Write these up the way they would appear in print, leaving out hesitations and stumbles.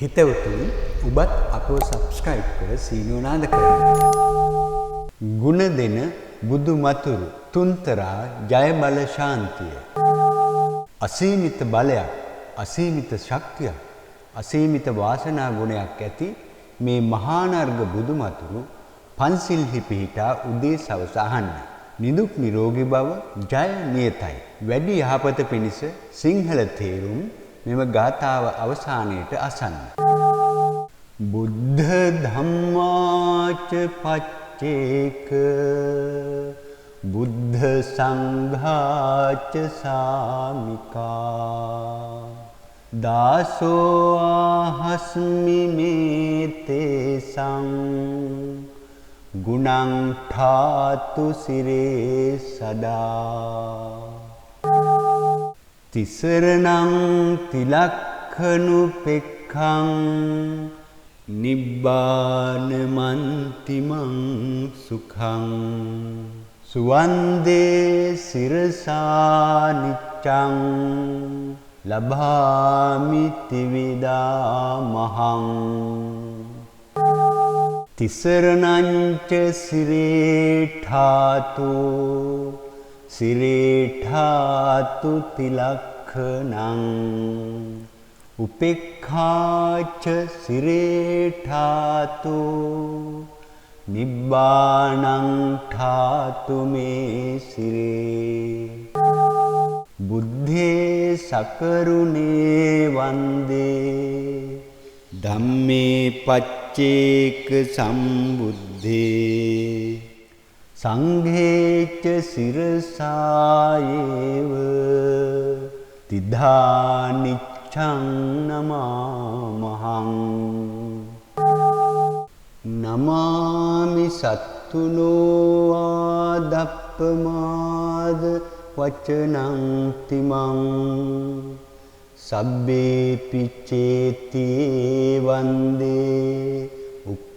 හිතවතුන් ඔබත් අපව සබ්ස්ක්‍රයිබ් කර සීනුව නාද කරන්න. ගුණ දෙන බුදු මතුරු තුන්තරා ජය බල ශාන්තිය. අසීමිත බලයක්, අසීමිත ශක්තියක්, අසීමිත වාසනා ගුණයක් ඇති මේ මහානර්ග බුදු මතුරු පන්සිල්හි පිහිටා උදේ සවස අහන්න. නිදුක් නිරෝගී බව ජය නියතයි. වැඩි යහපත පිණිස සිංහල තේරුම් මෙම ගාථාව අවසානයේට අසන්න. බුද්ධ ධම්මාච පච්චේක බුද්ධ සංඝාච සාමිකා දාසෝ ආහස්මි මේතේ සං ගුණං ඨාතු සිරේ සදා තිසරණං තිලක්ඛනු පෙක්ඛං නිබ්බාන මන්තිමං සුඛං සුවන්දේ සිරසා නිච්ඡං ලභාමි ත්‍රිවිධා මහං තිසරණංච සිරේ ඨාතු සිරේ ඨාතු තිලක්ඛනං උපේක්ඛාච සිරේ ඨාතු නිබ්බානං ඨාතු මේ සිරේ බුද්ධේ සකරුණේ වන්දේ ධම්මේ පච්චේක සම්බුද්ධේ සංඝේච සිරසායේව තිධානිච්ඡං නමාමහං නමාමි සත්තුනෝ ආදප්පමාද වචනං තිමං සබ්බේ පිච්චේති වන්දේ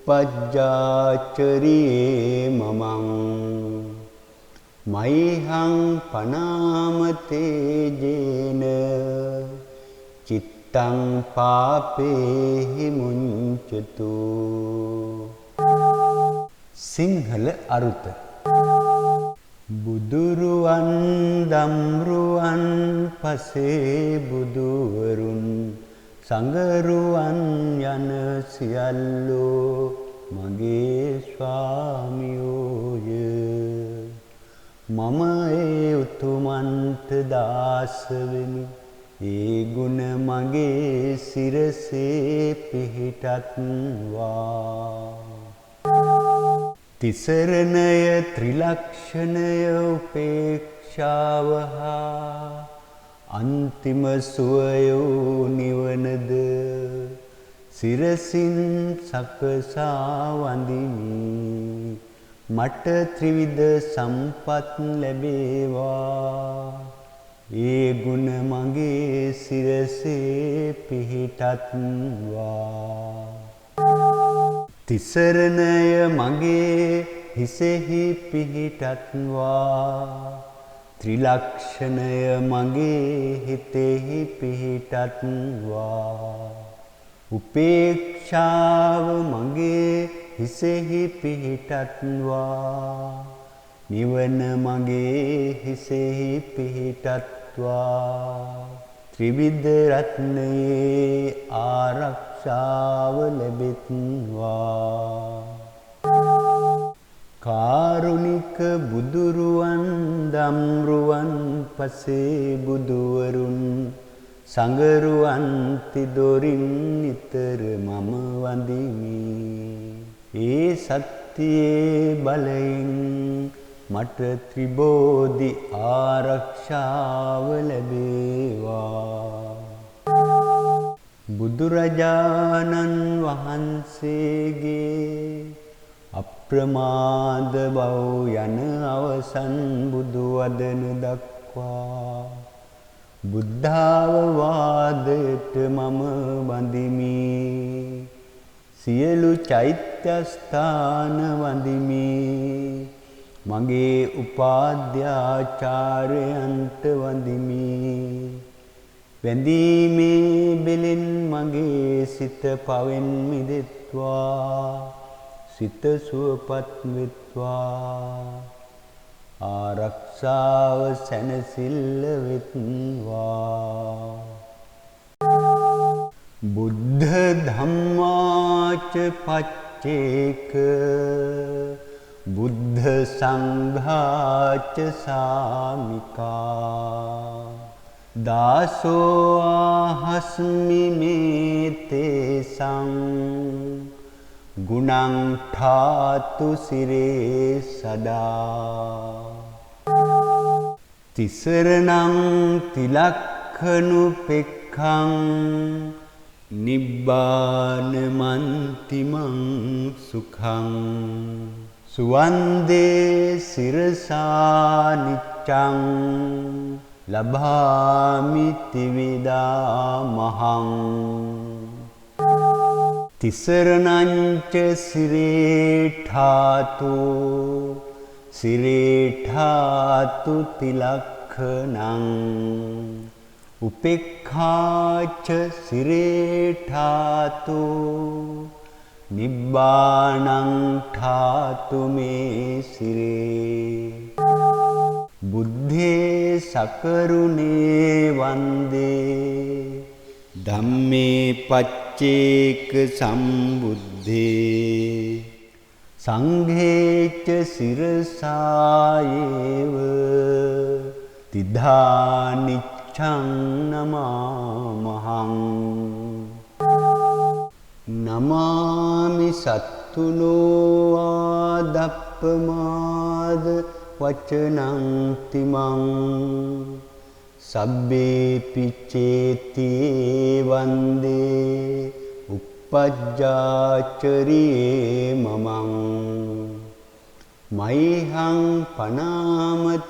uppajjācariyé mamang maihang panāmate jena cittang pāpehi muncatu Sinhala Arutha බුදුරුවන් දම්රුවන් පසේ බුදුවරුන් සංගරුවන් යන සියල්ලෝ මගේ ස්වාමියෝය මම ඒ උතුමන්ට දාස වෙමි ඒ ගුණ මගේ සිරසේ පිහිටත්වා තිසරණය ත්‍රිලක්ෂණය උපේක්ෂාව හා අන්තිම සුවයෝ නිවනද සිරසින් සකසා වඳිමි මට ත්‍රිවිධ සම්පත් ලැබේවා ඒ ගුණ මගේ සිරසේ පිහිටත්වා තිසරණය මගේ හිසෙහි පිහිටත්වා ත්‍රිලක්ෂණය මගේ හිතෙහි පිහිටත්වා උපේක්ෂාව මගේ හිසෙහි පිහිටත්වා නිවන මගේ හිසෙහි පිහිටත්වා ත්‍රිවිධ රත්නයේ ආරක්ෂාව ලැබෙත්වා කාරුණික බුදුරුවන් දම්රුවන් පසේ බුදුවරුන් සංගරුවන් තිදොරින් නිතර මම වඳිමි ඒ සත්‍යයේ බලයෙන් මට ත්‍රිබෝධි ආරක්ෂාව ලැබේවා බුදුරජාණන් වහන්සේගේ අප්‍රමාද බව යන අවසන් බුදු වදන දක්වා බුද්ධාවවාදයට මම වඳිමි සියලු චෛත්‍යස්ථාන වඳිමි මගේ උපාධ්‍යාචාර්යයන්ට වඳිමි වැඳීමේ බෙලෙන් මගේ සිත පවෙන් මිදෙත්වා සිත සුවපත් වෙත්වා ආරක්ෂාව සැනසෙල්ල වෙත්වා බුද්ධ ධම්මාච පච්චේක බුද්ධ සංඝාච සාමිකා දාසෝ ආහස්මි මේ තේසං ගුණං ඨාතු සිරේ සදා තිසරණං තිලක්ඛනුපෙක්ඛං නිබ්බාන මන්තිමං සුඛං සුවන්දේ සිරසා නිච්ඡං ලභාමි ත්‍රිවිධා මහං තිසරණංච සිරේඨාතු තිලක්ඛනං උපේක්ඛාච සිරේඨාතු නිබ්බාණං ඨාතු මේ සිරේ බුද්ධේ සකරුණේ වන්දේ ධම්මේ පච්චේක සම්බුද්ධේ සංඝේච සිරසායේව තිධානිච්ඡං නමාමහං නමාමි සත්තුනෝ ආදප්පමාද වචනං තිමං සබ්බේ පිච්චේති වන්දේ uppajjācariyé මමං මයිහං පනාමතේජේන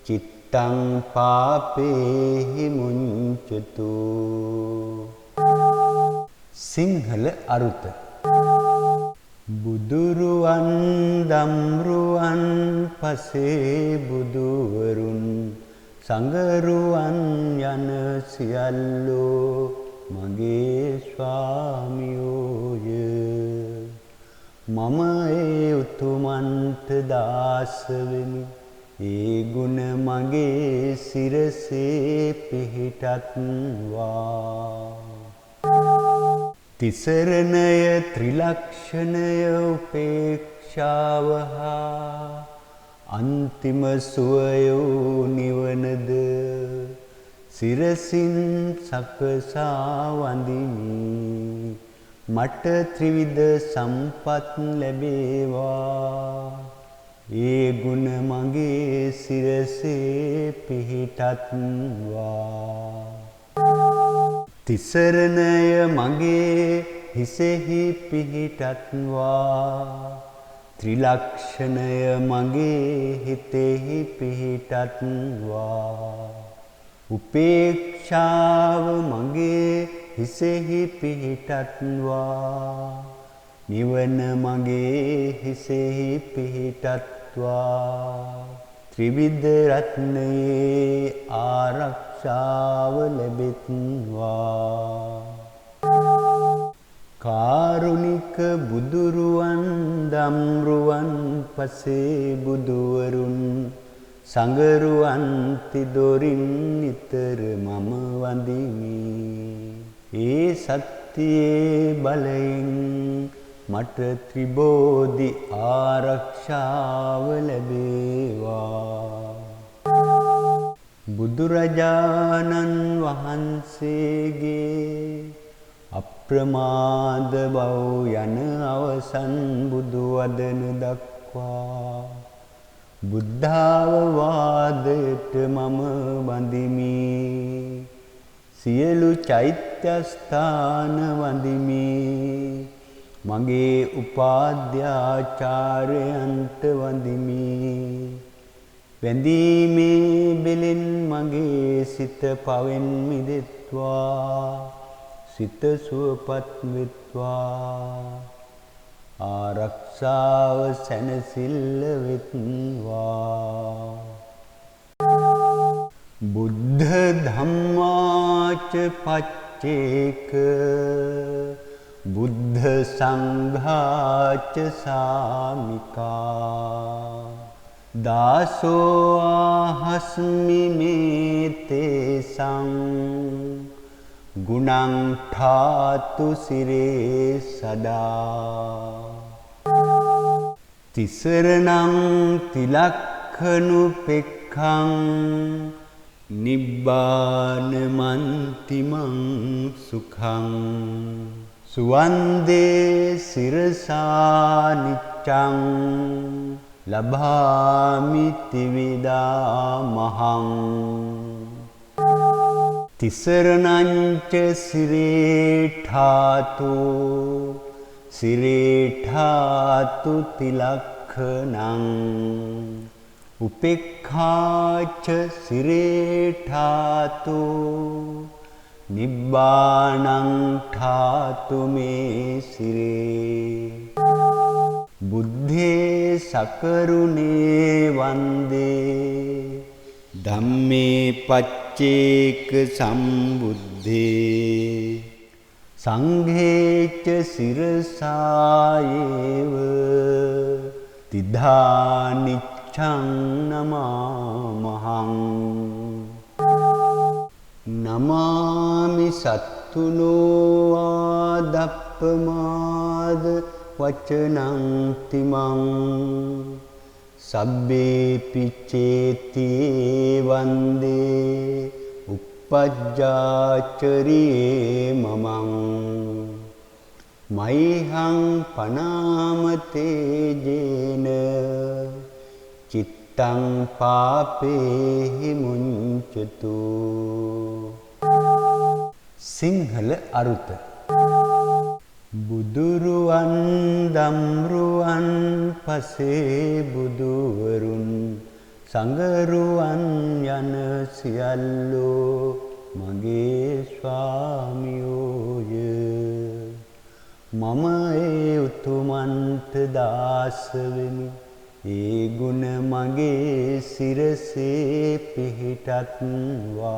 චිත්තං පාපේහි මුංචතු සිංහල අරුත බුදුරුවන් දම්රුවන් පසේ බුදුවරුන් සංගරුවන් යන සියල්ලෝ මගේ ස්වාමියෝය මම ඒ උතුමන්ට දාස වෙමි ඒ ගුණ මගේ සිරසේ පිහිටත්වා තිසරණය ත්‍රිලක්ෂණය උපේක්ෂාව හා අන්තිම සුවයෝ නිවනද සිරසින් සකසා වඳිමි මට ත්‍රිවිධ සම්පත් ලැබේවා ඒ ගුණ මගේ සිරසේ පිහිටත්වා තිසරණය මගේ හිසෙහි පිහිටත්වා ත්‍රිලක්ෂණය මගේ හිතෙහි පිහිටත්වා උපේක්ෂාව මගේ හිසෙහි පිහිටත්වා නිවන මගේ හිසෙහි පිහිටත්වා ත්‍රිවිධ රත්නයේ ආරක්ෂාව ලැබෙත්වා කාරුණික බුදුරුවන් දම්රුවන් පසේ බුදුවරුන් සංගරුවන් තිදොරින් නිතර මම වඳිමි ඒ සත්‍යයේ බලයෙන් මට ත්‍රිබෝධි ආරක්ෂාව ලැබේවා බුදුරජාණන් වහන්සේගේ අප්‍රමාද බව යන අවසන් බුදු වදන දක්වා බුද්ධාවවාදයට මම වඳිමි සියලු චෛත්‍යස්ථාන වඳිමි මගේ උපාධ්‍යාචාර්යයන්ට වඳිමි වැඳීමේ බෙලෙන් මගේ සිත පවෙන් මිදෙත්වා සිත සුවපත් වෙත්වා ආරක්ෂාව සැනසෙල්ල වෙත්වා බුද්ධ ධම්මාච පච්චේක බුද්ධ සංඝාච සාමිකා දාසෝ ආහස්මි මේතේ සං ගුණං ඨාතු සිරේ සදා තිසරණං තිලක්ඛනුපෙක්ඛං නිබ්බාන මන්තිමං සුඛං සුවන්දේ සිරසා නිච්ඡං ලභාමි ත්‍රිවිධා මහං තිසරණංච සිරේ ඨාතු සිරේ ඨාතු තිලක්ඛනං උපේක්ඛාච සිරේ ඨාතු නිබ්බානං ඨාතු මේ සිරේ බුද්ධේ සකරුණේ වන්දේ ධම්මේ පච්චේක සම්බුද්ධේ සංඝේච සිරසායේව තිධානිච්ඡං නමාමහං නමාමි සත්තුනෝ ආදප්පමාද වචනං තිමං සබ්බේ පිච්චේති වන්දේ uppajjācariyé mamang maihang panāmate jena cittang pāpehi muncatu Sinhala Arutha බුදුරුවන් දම්රුවන් පසේ බුදුවරුන් සංගරුවන් යන සියල්ලෝ මගේ ස්වාමියෝය මම ඒ උතුමන්ට දාස වෙමි ඒ ගුණ මගේ සිරසේ පිහිටත්වා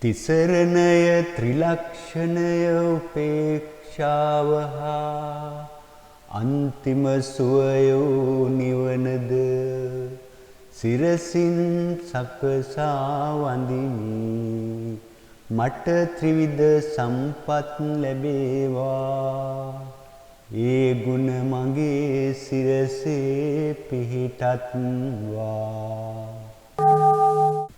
තිසරණය ත්‍රිලක්ෂණය උපේක්ෂාව හා අන්තිම සුවයෝ නිවනද සිරසින් සකසා වඳිමි මට ත්‍රිවිධ සම්පත් ලැබේවා ඒ ගුණ මගේ සිරසේ පිහිටත්වා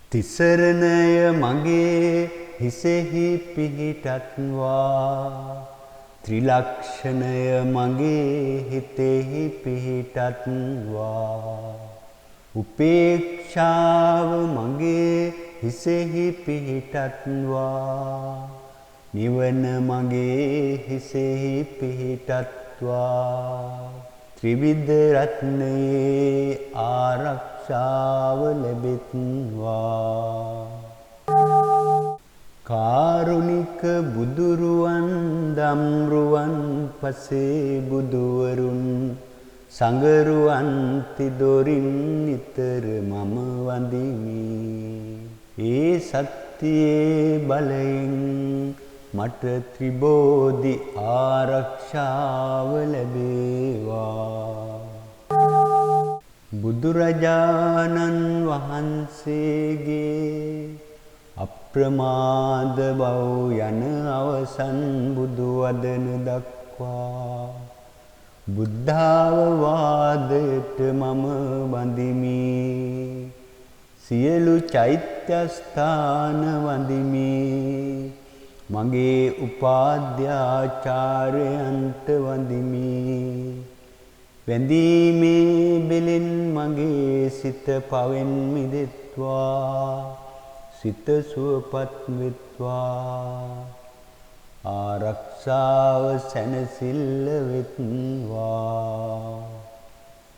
තිසරණය මගේ හිසෙහි පිහිටත්වා ත්‍රිලක්ෂණය මගේ හිතෙහි පිහිටත්වා උපේක්ෂාව මගේ හිසෙහි පිහිටත්වා නිවන මගේ හිසෙහි පිහිටත්වා ත්‍රිවිධ රත්නයේ ආරක්ෂාව ලැබෙත්වා කාරුණික බුදුරුවන් දම්රුවන් පසේ බුදුවරුන් සංගරුවන් තිදොරින් නිතර මම වඳිමි ඒ සත්‍යයේ බලයෙන් මට ත්‍රිබෝධි ආරක්ෂාව ලැබේවා බුදුරජාණන් වහන්සේගේ අප්‍රමාද බව යන අවසන් බුදු වදන දක්වා බුද්ධාවවාදයට මම වඳිමි සියලු චෛත්‍යස්ථාන වඳිමි මගේ උපාධ්‍යාචාර්යයන්ට වඳිමි වැඳීමේ බෙලෙන් මගේ සිත පවෙන් මිදෙත්වා සිත සුවපත් වෙත්වා ආරක්ෂාව සැනසෙල්ල වෙත්වා